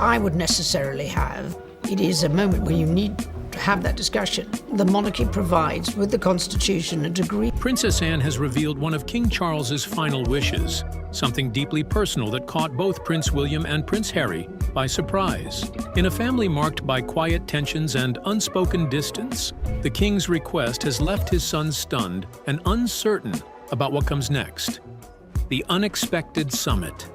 I would necessarily have. It is a moment where you need to have that discussion. The monarchy provides, with the Constitution, a degree. Princess Anne has revealed one of King Charles's final wishes, something deeply personal that caught both Prince William and Prince Harry by surprise. In a family marked by quiet tensions and unspoken distance, the king's request has left his son stunned and uncertain about what comes next. The unexpected summit.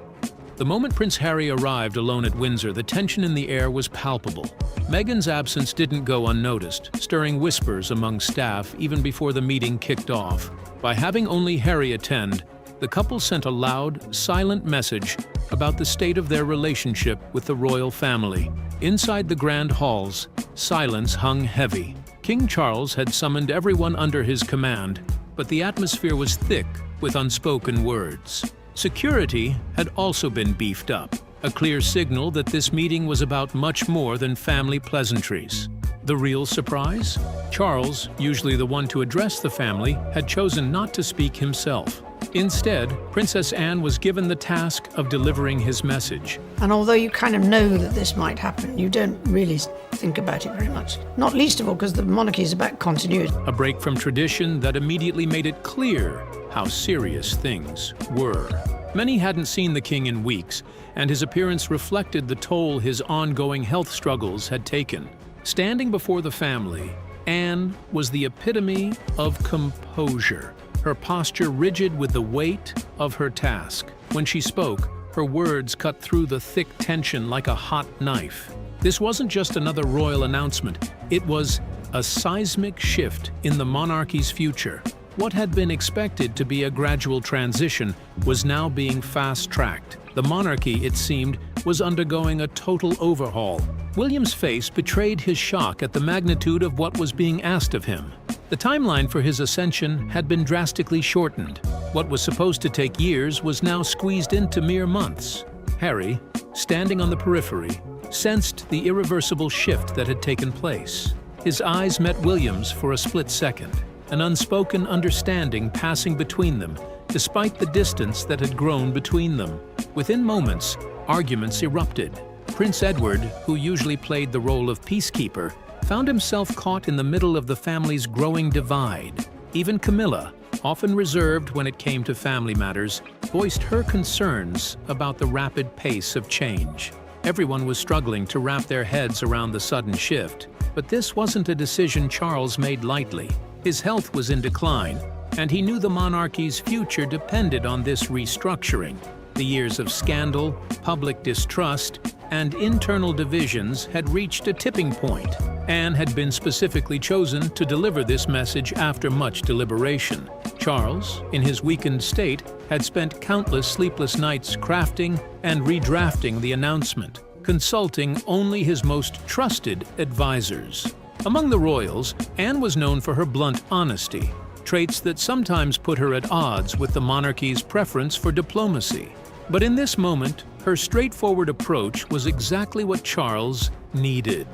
The moment Prince Harry arrived alone at Windsor, the tension in the air was palpable. Meghan's absence didn't go unnoticed, stirring whispers among staff even before the meeting kicked off. By having only Harry attend, the couple sent a loud, silent message about the state of their relationship with the royal family. Inside the grand halls, silence hung heavy. King Charles had summoned everyone under his command, but the atmosphere was thick with unspoken words. Security had also been beefed up, a clear signal that this meeting was about much more than family pleasantries. The real surprise? Charles, usually the one to address the family, had chosen not to speak himself. Instead, Princess Anne was given the task of delivering his message. And although you kind of know that this might happen, you don't really think about it very much. Not least of all because the monarchy is about continuity. A break from tradition that immediately made it clear how serious things were. Many hadn't seen the king in weeks, and his appearance reflected the toll his ongoing health struggles had taken. Standing before the family, Anne was the epitome of composure, her posture rigid with the weight of her task. When she spoke, her words cut through the thick tension like a hot knife. This wasn't just another royal announcement, it was a seismic shift in the monarchy's future. What had been expected to be a gradual transition was now being fast-tracked. The monarchy, it seemed, was undergoing a total overhaul. William's face betrayed his shock at the magnitude of what was being asked of him. The timeline for his ascension had been drastically shortened. What was supposed to take years was now squeezed into mere months. Harry, standing on the periphery, sensed the irreversible shift that had taken place. His eyes met William's for a split second, an unspoken understanding passing between them, despite the distance that had grown between them. Within moments, arguments erupted. Prince Edward, who usually played the role of peacekeeper, found himself caught in the middle of the family's growing divide. Even Camilla, often reserved when it came to family matters, voiced her concerns about the rapid pace of change. Everyone was struggling to wrap their heads around the sudden shift, but this wasn't a decision Charles made lightly. His health was in decline, and he knew the monarchy's future depended on this restructuring. The years of scandal, public distrust, and internal divisions had reached a tipping point. Anne had been specifically chosen to deliver this message after much deliberation. Charles, in his weakened state, had spent countless sleepless nights crafting and redrafting the announcement, consulting only his most trusted advisors. Among the royals, Anne was known for her blunt honesty, traits that sometimes put her at odds with the monarchy's preference for diplomacy. But in this moment, her straightforward approach was exactly what Charles needed.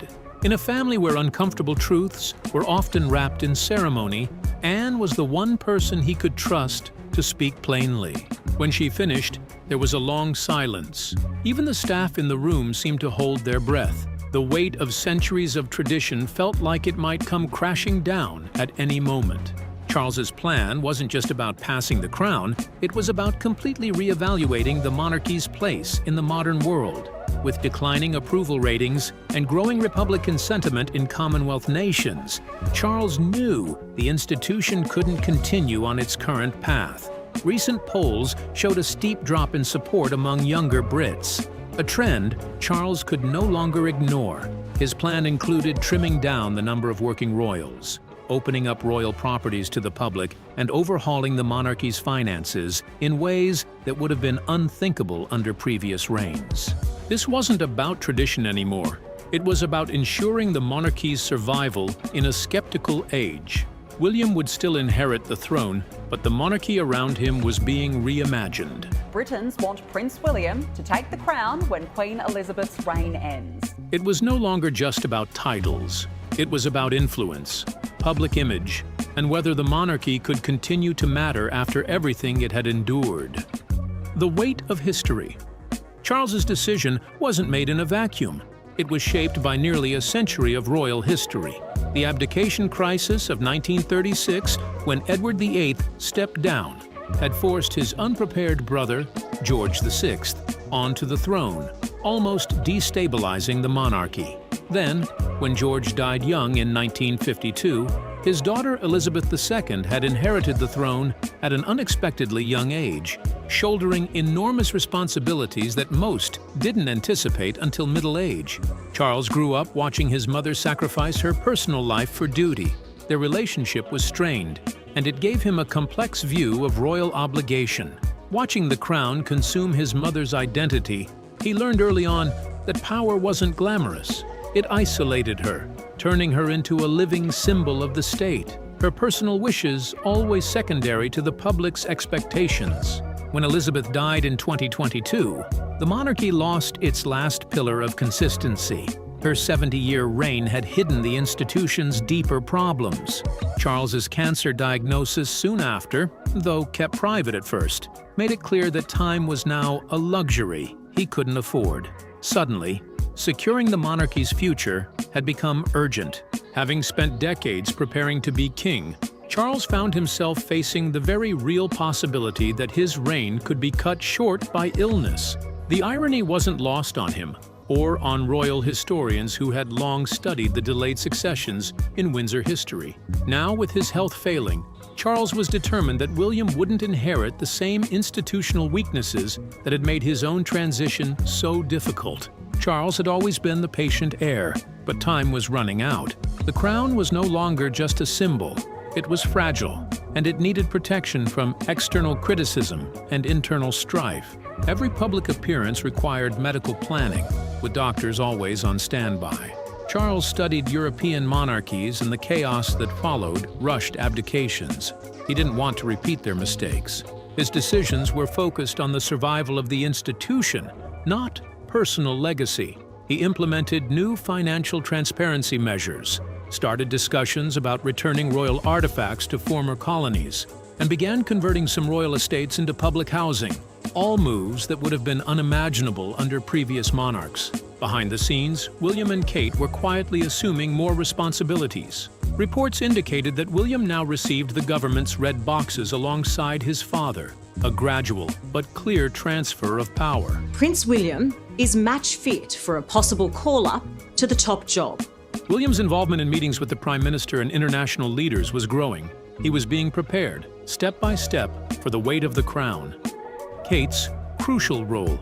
In a family where uncomfortable truths were often wrapped in ceremony, Anne was the one person he could trust to speak plainly. When she finished, there was a long silence. Even the staff in the room seemed to hold their breath. The weight of centuries of tradition felt like it might come crashing down at any moment. Charles's plan wasn't just about passing the crown, it was about completely reevaluating the monarchy's place in the modern world. With declining approval ratings and growing Republican sentiment in Commonwealth nations, Charles knew the institution couldn't continue on its current path. Recent polls showed a steep drop in support among younger Brits, a trend Charles could no longer ignore. His plan included trimming down the number of working royals, opening up royal properties to the public, and overhauling the monarchy's finances in ways that would have been unthinkable under previous reigns. This wasn't about tradition anymore. It was about ensuring the monarchy's survival in a skeptical age. William would still inherit the throne, but the monarchy around him was being reimagined. Britons want Prince William to take the crown when Queen Elizabeth's reign ends. It was no longer just about titles. It was about influence, public image, and whether the monarchy could continue to matter after everything it had endured. The weight of history. Charles's decision wasn't made in a vacuum. It was shaped by nearly a century of royal history. The abdication crisis of 1936, when Edward VIII stepped down, had forced his unprepared brother, George VI, onto the throne, almost destabilizing the monarchy. Then, when George died young in 1952, his daughter Elizabeth II had inherited the throne at an unexpectedly young age, shouldering enormous responsibilities that most didn't anticipate until middle age. Charles grew up watching his mother sacrifice her personal life for duty. Their relationship was strained, and it gave him a complex view of royal obligation. Watching the crown consume his mother's identity, he learned early on that power wasn't glamorous. It isolated her, turning her into a living symbol of the state, her personal wishes always secondary to the public's expectations. When Elizabeth died in 2022, the monarchy lost its last pillar of consistency. Her 70-year reign had hidden the institution's deeper problems. Charles's cancer diagnosis soon after, though kept private at first, made it clear that time was now a luxury he couldn't afford. Suddenly, securing the monarchy's future had become urgent. Having spent decades preparing to be king, Charles found himself facing the very real possibility that his reign could be cut short by illness. The irony wasn't lost on him, or on royal historians who had long studied the delayed successions in Windsor history. Now, with his health failing, Charles was determined that William wouldn't inherit the same institutional weaknesses that had made his own transition so difficult. Charles had always been the patient heir, but time was running out. The crown was no longer just a symbol. It was fragile, and it needed protection from external criticism and internal strife. Every public appearance required medical planning, with doctors always on standby. Charles studied European monarchies, and the chaos that followed rushed abdications. He didn't want to repeat their mistakes. His decisions were focused on the survival of the institution, not personal legacy. He implemented new financial transparency measures, started discussions about returning royal artifacts to former colonies, and began converting some royal estates into public housing, all moves that would have been unimaginable under previous monarchs. Behind the scenes, William and Kate were quietly assuming more responsibilities. Reports indicated that William now received the government's red boxes alongside his father, a gradual but clear transfer of power. Prince William is match fit for a possible call-up to the top job. William's involvement in meetings with the Prime Minister and international leaders was growing. He was being prepared, step by step, for the weight of the crown. Kate's crucial role.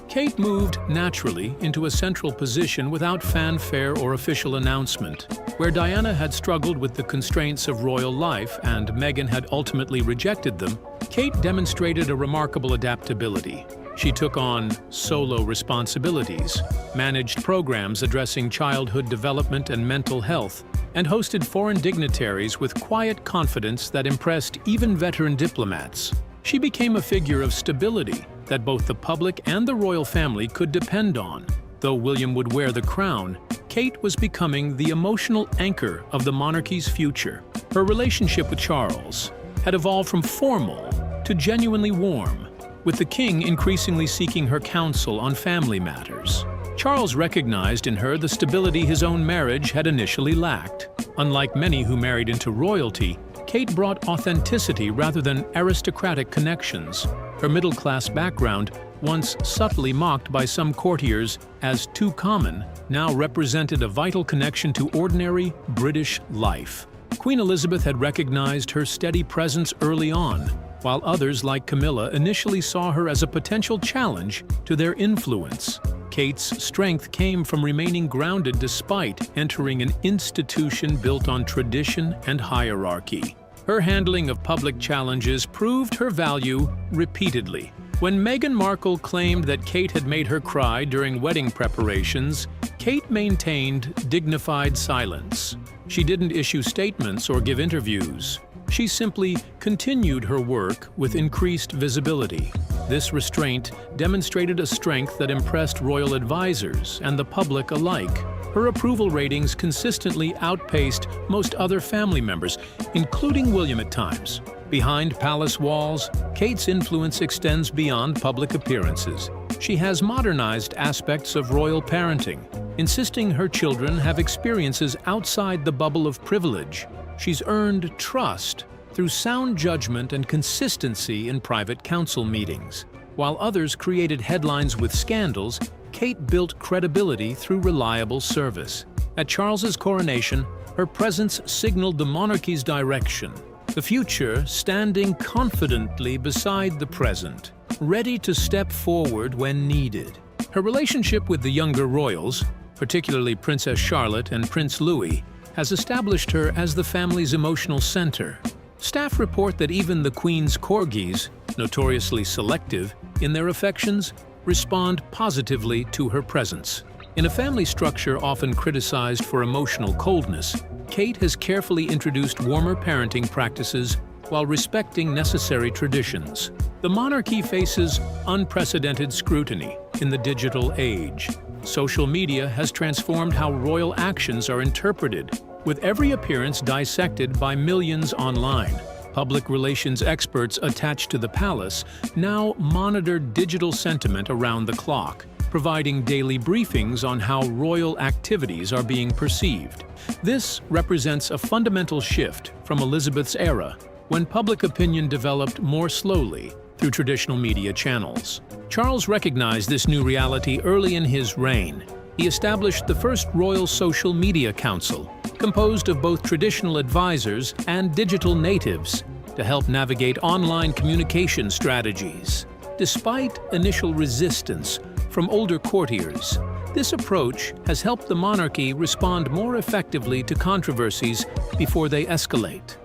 Kate moved naturally into a central position without fanfare or official announcement. Where Diana had struggled with the constraints of royal life and Meghan had ultimately rejected them, Kate demonstrated a remarkable adaptability. She took on solo responsibilities, managed programs addressing childhood development and mental health, and hosted foreign dignitaries with quiet confidence that impressed even veteran diplomats. She became a figure of stability that both the public and the royal family could depend on. Though William would wear the crown, Kate was becoming the emotional anchor of the monarchy's future. Her relationship with Charles had evolved from formal to genuinely warm, with the king increasingly seeking her counsel on family matters. Charles recognized in her the stability his own marriage had initially lacked. Unlike many who married into royalty, Kate brought authenticity rather than aristocratic connections. Her middle-class background, once subtly mocked by some courtiers as too common, now represented a vital connection to ordinary British life. Queen Elizabeth had recognized her steady presence early on, while others like Camilla initially saw her as a potential challenge to their influence. Kate's strength came from remaining grounded despite entering an institution built on tradition and hierarchy. Her handling of public challenges proved her value repeatedly. When Meghan Markle claimed that Kate had made her cry during wedding preparations, Kate maintained dignified silence. She didn't issue statements or give interviews. She simply continued her work with increased visibility. This restraint demonstrated a strength that impressed royal advisors and the public alike. Her approval ratings consistently outpaced most other family members, including William at times. Behind palace walls, Kate's influence extends beyond public appearances. She has modernized aspects of royal parenting, insisting her children have experiences outside the bubble of privilege. She's earned trust through sound judgment and consistency in private council meetings. While others created headlines with scandals, Kate built credibility through reliable service. At Charles's coronation, her presence signaled the monarchy's direction, the future standing confidently beside the present, ready to step forward when needed. Her relationship with the younger royals, particularly Princess Charlotte and Prince Louis, has established her as the family's emotional center. Staff report that even the Queen's corgis, notoriously selective in their affections, respond positively to her presence. In a family structure often criticized for emotional coldness, Kate has carefully introduced warmer parenting practices while respecting necessary traditions. The monarchy faces unprecedented scrutiny in the digital age. Social media has transformed how royal actions are interpreted, with every appearance dissected by millions online. Public relations experts attached to the palace now monitor digital sentiment around the clock, providing daily briefings on how royal activities are being perceived. This represents a fundamental shift from Elizabeth's era, when public opinion developed more slowly through traditional media channels. Charles recognized this new reality early in his reign. He established the first Royal Social Media Council, composed of both traditional advisors and digital natives, to help navigate online communication strategies. Despite initial resistance from older courtiers, this approach has helped the monarchy respond more effectively to controversies before they escalate.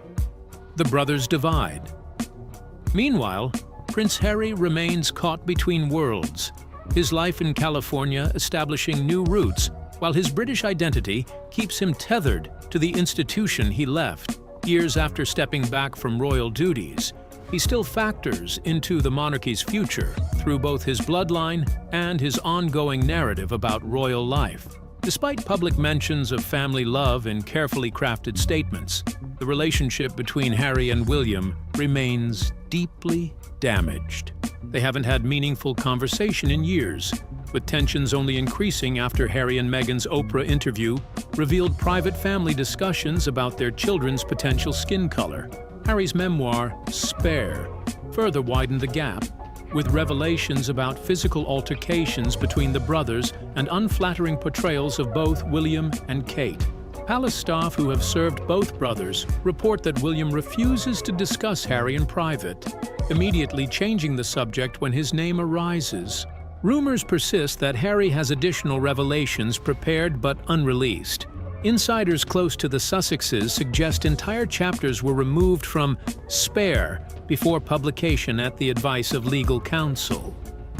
The brothers divide. Meanwhile, Prince Harry remains caught between worlds, his life in California establishing new roots, while his British identity keeps him tethered to the institution he left. Years after stepping back from royal duties, he still factors into the monarchy's future through both his bloodline and his ongoing narrative about royal life. Despite public mentions of family love in carefully crafted statements, the relationship between Harry and William remains deeply damaged. They haven't had meaningful conversation in years, with tensions only increasing after Harry and Meghan's Oprah interview revealed private family discussions about their children's potential skin color. Harry's memoir, Spare, further widened the gap, with revelations about physical altercations between the brothers and unflattering portrayals of both William and Kate. Palace staff who have served both brothers report that William refuses to discuss Harry in private, immediately changing the subject when his name arises. Rumors persist that Harry has additional revelations prepared but unreleased. Insiders close to the Sussexes suggest entire chapters were removed from Spare before publication at the advice of legal counsel.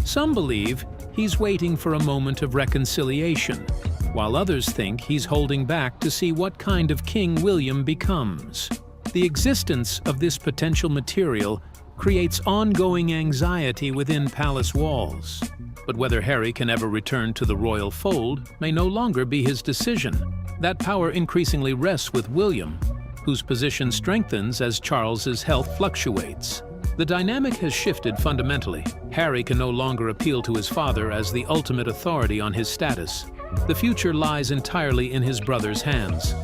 Some believe he's waiting for a moment of reconciliation, while others think he's holding back to see what kind of King William becomes. The existence of this potential material creates ongoing anxiety within palace walls. But whether Harry can ever return to the royal fold may no longer be his decision. That power increasingly rests with William, whose position strengthens as Charles's health fluctuates. The dynamic has shifted fundamentally. Harry can no longer appeal to his father as the ultimate authority on his status. The future lies entirely in his brother's hands.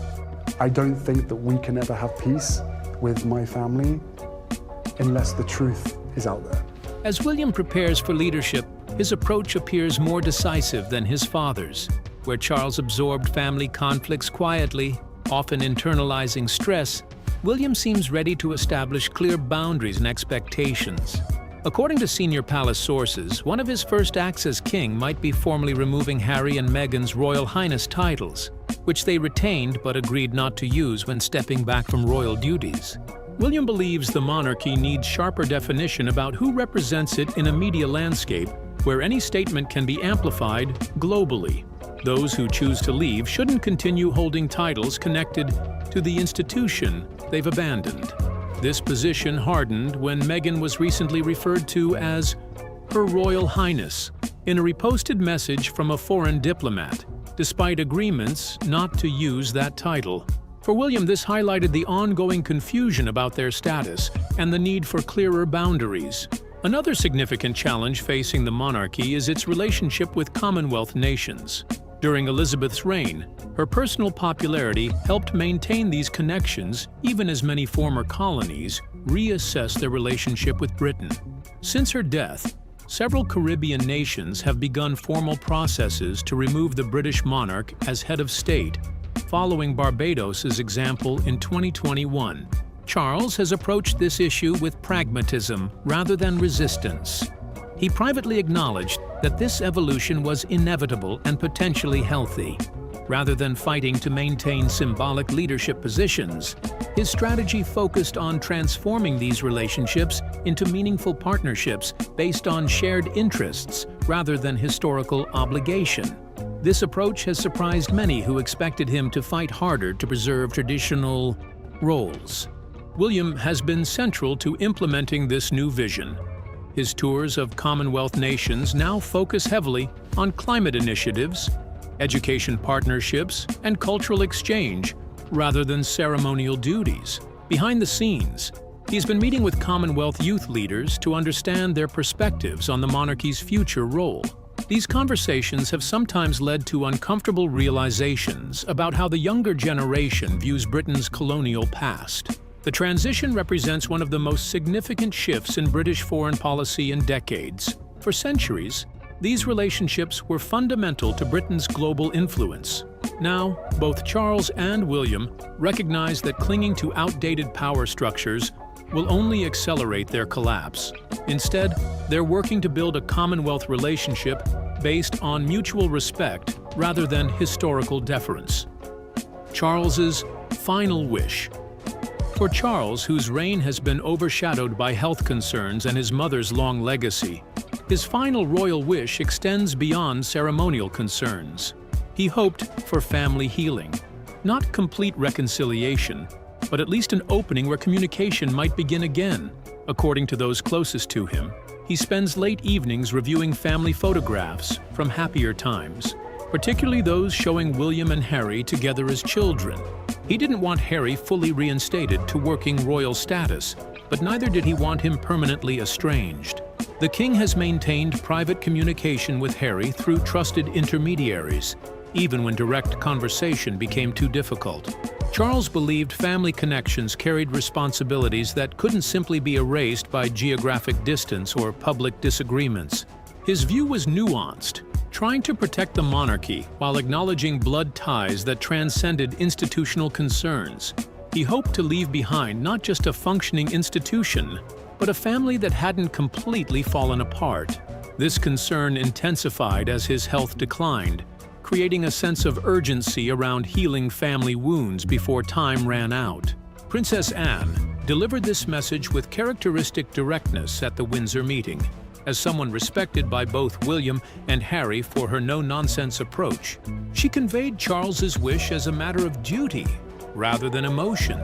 I don't think that we can ever have peace with my family unless the truth is out there. As William prepares for leadership, his approach appears more decisive than his father's. Where Charles absorbed family conflicts quietly, often internalizing stress, William seems ready to establish clear boundaries and expectations. According to senior palace sources, one of his first acts as king might be formally removing Harry and Meghan's Royal Highness titles, which they retained but agreed not to use when stepping back from royal duties. William believes the monarchy needs sharper definition about who represents it in a media landscape where any statement can be amplified globally. Those who choose to leave shouldn't continue holding titles connected to the institution they've abandoned. This position hardened when Meghan was recently referred to as Her Royal Highness in a reposted message from a foreign diplomat, despite agreements not to use that title. For William, this highlighted the ongoing confusion about their status and the need for clearer boundaries. Another significant challenge facing the monarchy is its relationship with Commonwealth nations. During Elizabeth's reign, her personal popularity helped maintain these connections even as many former colonies reassessed their relationship with Britain. Since her death, several Caribbean nations have begun formal processes to remove the British monarch as head of state, following Barbados's example in 2021. Charles has approached this issue with pragmatism rather than resistance. He privately acknowledged that this evolution was inevitable and potentially healthy. Rather than fighting to maintain symbolic leadership positions, his strategy focused on transforming these relationships into meaningful partnerships based on shared interests rather than historical obligation. This approach has surprised many who expected him to fight harder to preserve traditional roles. William has been central to implementing this new vision. His tours of Commonwealth nations now focus heavily on climate initiatives, education partnerships, and cultural exchange, rather than ceremonial duties. Behind the scenes, he's been meeting with Commonwealth youth leaders to understand their perspectives on the monarchy's future role. These conversations have sometimes led to uncomfortable realizations about how the younger generation views Britain's colonial past. The transition represents one of the most significant shifts in British foreign policy in decades. For centuries, these relationships were fundamental to Britain's global influence. Now, both Charles and William recognize that clinging to outdated power structures will only accelerate their collapse. Instead, they're working to build a Commonwealth relationship based on mutual respect rather than historical deference. Charles's final wish. For Charles, whose reign has been overshadowed by health concerns and his mother's long legacy, his final royal wish extends beyond ceremonial concerns. He hoped for family healing, not complete reconciliation, but at least an opening where communication might begin again. According to those closest to him, he spends late evenings reviewing family photographs from happier times, particularly those showing William and Harry together as children. He didn't want Harry fully reinstated to working royal status, but neither did he want him permanently estranged. The king has maintained private communication with Harry through trusted intermediaries, even when direct conversation became too difficult. Charles believed family connections carried responsibilities that couldn't simply be erased by geographic distance or public disagreements. His view was nuanced, trying to protect the monarchy while acknowledging blood ties that transcended institutional concerns. He hoped to leave behind not just a functioning institution, but a family that hadn't completely fallen apart. This concern intensified as his health declined, creating a sense of urgency around healing family wounds before time ran out. Princess Anne delivered this message with characteristic directness at the Windsor meeting. As someone respected by both William and Harry for her no-nonsense approach, she conveyed Charles's wish as a matter of duty rather than emotion.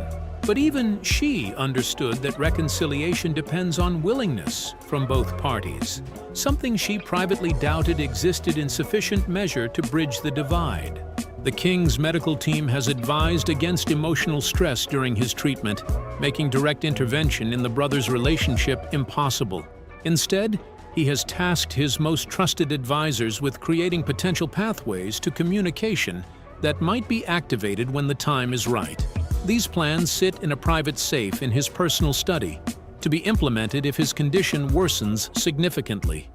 But even she understood that reconciliation depends on willingness from both parties, something she privately doubted existed in sufficient measure to bridge the divide. The king's medical team has advised against emotional stress during his treatment, making direct intervention in the brothers' relationship impossible. Instead, he has tasked his most trusted advisors with creating potential pathways to communication that might be activated when the time is right. These plans sit in a private safe in his personal study, to be implemented if his condition worsens significantly.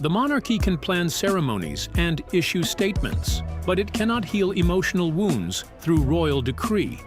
The monarchy can plan ceremonies and issue statements, but it cannot heal emotional wounds through royal decree.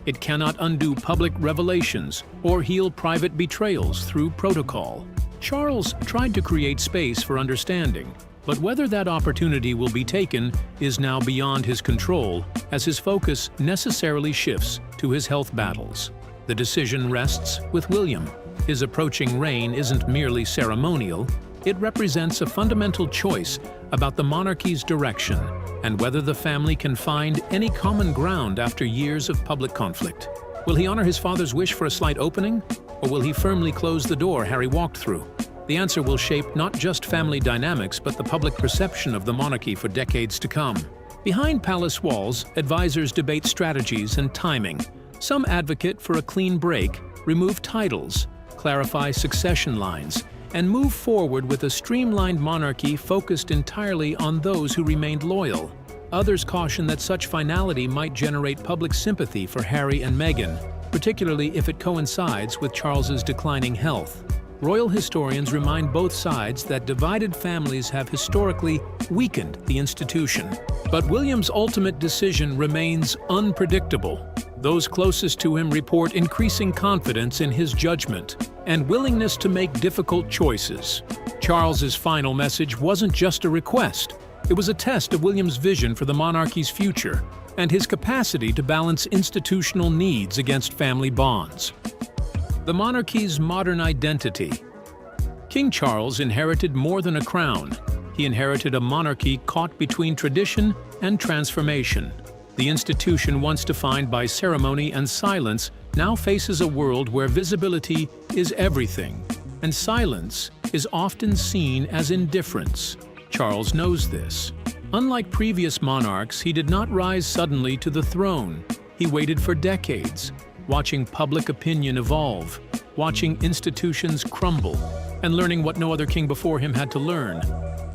It cannot undo public revelations or heal private betrayals through protocol. Charles tried to create space for understanding, but whether that opportunity will be taken is now beyond his control, as his focus necessarily shifts to his health battles. The decision rests with William. His approaching reign isn't merely ceremonial, it represents a fundamental choice about the monarchy's direction and whether the family can find any common ground after years of public conflict. Will he honor his father's wish for a slight opening, or will he firmly close the door Harry walked through? The answer will shape not just family dynamics, but the public perception of the monarchy for decades to come. Behind palace walls, advisors debate strategies and timing. Some advocate for a clean break, remove titles, clarify succession lines, and move forward with a streamlined monarchy focused entirely on those who remained loyal. Others caution that such finality might generate public sympathy for Harry and Meghan, particularly if it coincides with Charles's declining health. Royal historians remind both sides that divided families have historically weakened the institution. But William's ultimate decision remains unpredictable. Those closest to him report increasing confidence in his judgment and willingness to make difficult choices. Charles's final message wasn't just a request. It was a test of William's vision for the monarchy's future and his capacity to balance institutional needs against family bonds. The monarchy's modern identity. King Charles inherited more than a crown. He inherited a monarchy caught between tradition and transformation. The institution once defined by ceremony and silence now faces a world where visibility is everything, and silence is often seen as indifference. Charles knows this. Unlike previous monarchs, he did not rise suddenly to the throne. He waited for decades, watching public opinion evolve, watching institutions crumble, and learning what no other king before him had to learn: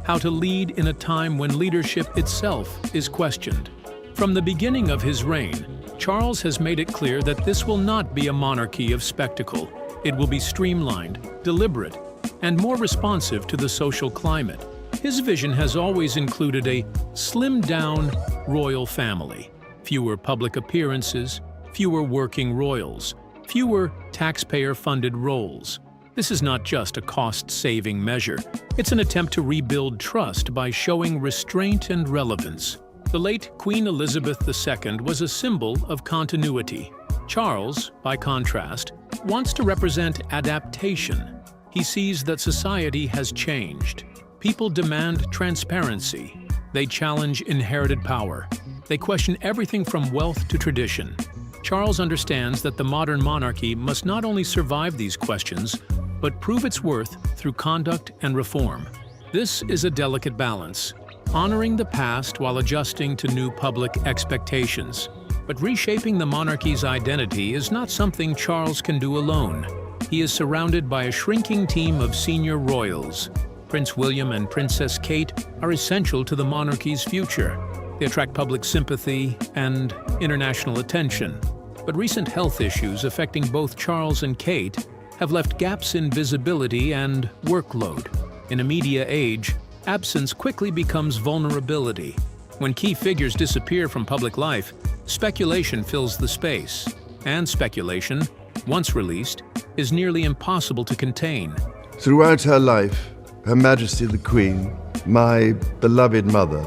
how to lead in a time when leadership itself is questioned. From the beginning of his reign, Charles has made it clear that this will not be a monarchy of spectacle. It will be streamlined, deliberate, and more responsive to the social climate. His vision has always included a slimmed-down royal family, fewer public appearances, fewer working royals, fewer taxpayer-funded roles. This is not just a cost-saving measure. It's an attempt to rebuild trust by showing restraint and relevance. The late Queen Elizabeth II was a symbol of continuity. Charles, by contrast, wants to represent adaptation. He sees that society has changed. People demand transparency. They challenge inherited power. They question everything from wealth to tradition. Charles understands that the modern monarchy must not only survive these questions, but prove its worth through conduct and reform. This is a delicate balance, honoring the past while adjusting to new public expectations. But reshaping the monarchy's identity is not something Charles can do alone. He is surrounded by a shrinking team of senior royals. Prince William and Princess Kate are essential to the monarchy's future. They attract public sympathy and international attention. But recent health issues affecting both Charles and Kate have left gaps in visibility and workload. In a media age, absence quickly becomes vulnerability. When key figures disappear from public life, speculation fills the space. And speculation, once released, is nearly impossible to contain. Throughout her life, Her Majesty the Queen, my beloved mother.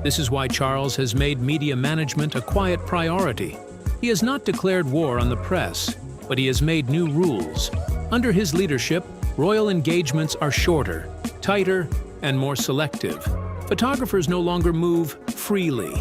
This is why Charles has made media management a quiet priority. He has not declared war on the press, but he has made new rules. Under his leadership, royal engagements are shorter, tighter, and more selective. Photographers no longer move freely.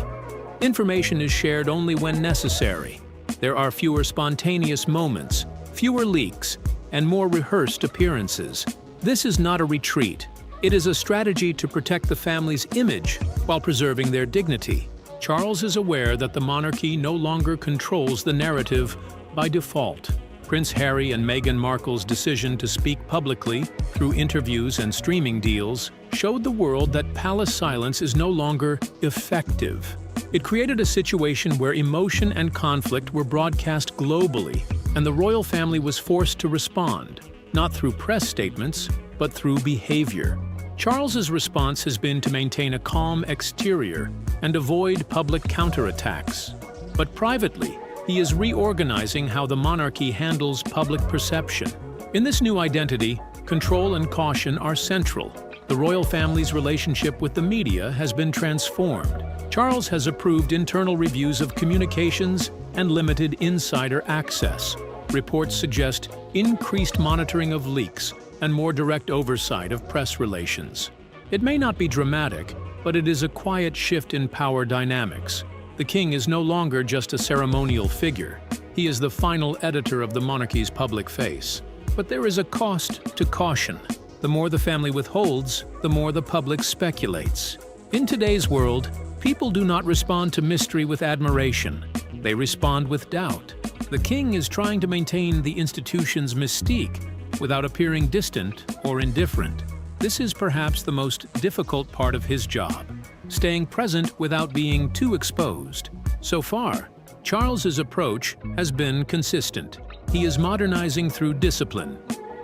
Information is shared only when necessary. There are fewer spontaneous moments, fewer leaks, and more rehearsed appearances. This is not a retreat. It is a strategy to protect the family's image while preserving their dignity. Charles is aware that the monarchy no longer controls the narrative by default. Prince Harry and Meghan Markle's decision to speak publicly through interviews and streaming deals showed the world that palace silence is no longer effective. It created a situation where emotion and conflict were broadcast globally, and the royal family was forced to respond, not through press statements, but through behavior. Charles's response has been to maintain a calm exterior and avoid public counterattacks. But privately, he is reorganizing how the monarchy handles public perception. In this new identity, control and caution are central. The royal family's relationship with the media has been transformed. Charles has approved internal reviews of communications and limited insider access. Reports suggest increased monitoring of leaks and more direct oversight of press relations. It may not be dramatic, but it is a quiet shift in power dynamics. The king is no longer just a ceremonial figure. He is the final editor of the monarchy's public face. But there is a cost to caution. The more the family withholds, the more the public speculates. In today's world, people do not respond to mystery with admiration. They respond with doubt. The king is trying to maintain the institution's mystique without appearing distant or indifferent. This is perhaps the most difficult part of his job, staying present without being too exposed. So far, Charles's approach has been consistent. He is modernizing through discipline,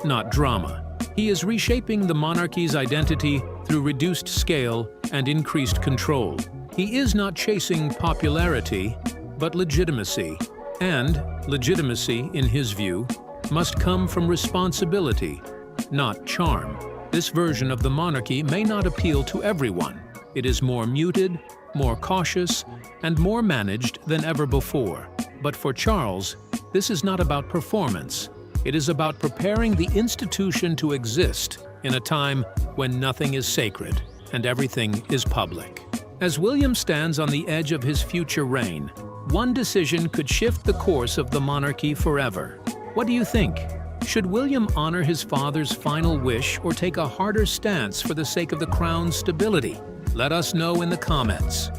not drama. He is reshaping the monarchy's identity through reduced scale and increased control. He is not chasing popularity, but legitimacy. And legitimacy, in his view, must come from responsibility, not charm. This version of the monarchy may not appeal to everyone. It is more muted, more cautious, and more managed than ever before. But for Charles, this is not about performance. It is about preparing the institution to exist in a time when nothing is sacred and everything is public. As William stands on the edge of his future reign, one decision could shift the course of the monarchy forever. What do you think? Should William honor his father's final wish or take a harder stance for the sake of the crown's stability? Let us know in the comments.